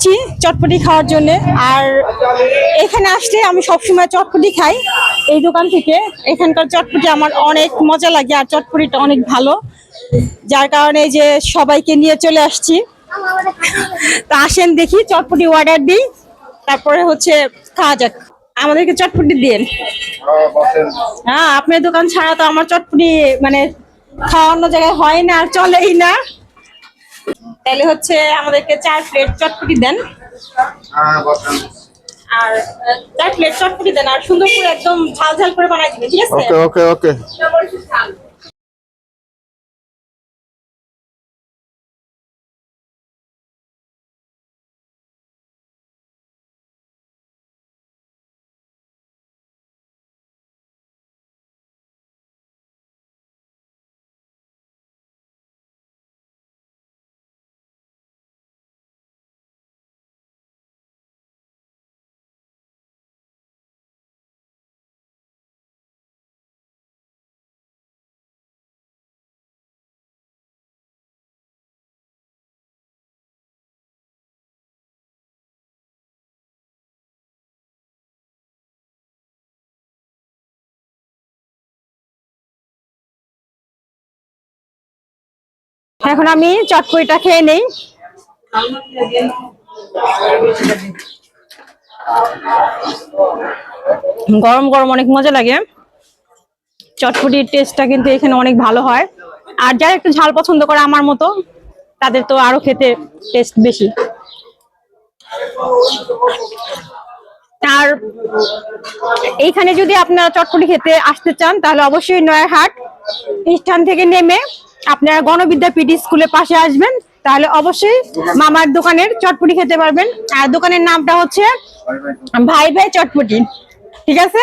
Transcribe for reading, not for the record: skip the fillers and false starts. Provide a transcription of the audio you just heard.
আসছি চটপটি খাওয়ার জন্য। আর এখানে আসলে আমি সবসময় চটপটি খাই এই দোকান থেকে। এখানকার চটপটি আমার অনেক মজা লাগে আর চটপটিটা অনেক ভালো, যার কারণে যে সবাইকে নিয়ে চলে আসছি। তা আসেন দেখি চটপটি অর্ডার দিই, তারপরে হচ্ছে খাওয়া যাক। আমাদেরকে চটপটি দিন। হ্যাঁ, আপনার দোকান ছাড়া তো আমার চটপটি মানে খাওয়া অন্য জায়গায় হয় না আর চলেই না। তাহলে হচ্ছে আমাদেরকে 4 প্লেট চটপটি দেন। আর 4 প্লেট চটপটি দেন আর সুন্দর করে একদম ঝাল ঝাল করে বানাই দিবেন, ঠিক আছে? ওকে ওকে ওকে। এখন আমি চটপটিটা খেয়ে নেই। গরম গরম অনেক মজা লাগে। চটপটির টেস্টটা কিন্তু এখানে অনেক ভালো হয়। আর যারা একটু ঝাল পছন্দ করে আমার মতো, তাদের তো আরো খেতে টেস্ট বেশি। আর এইখানে যদি আপনারা চটপটি খেতে আসতে চান তাহলে অবশ্যই নয়ারহাট স্থান থেকে নেমে আপনারা গণবিদ্যাপীঠ স্কুলের পাশে আসবেন, তাহলে অবশ্যই মামার দোকানের চটপটি খেতে পারবেন। আর দোকানের নামটা হচ্ছে ভাই ভাই চটপটি, ঠিক আছে?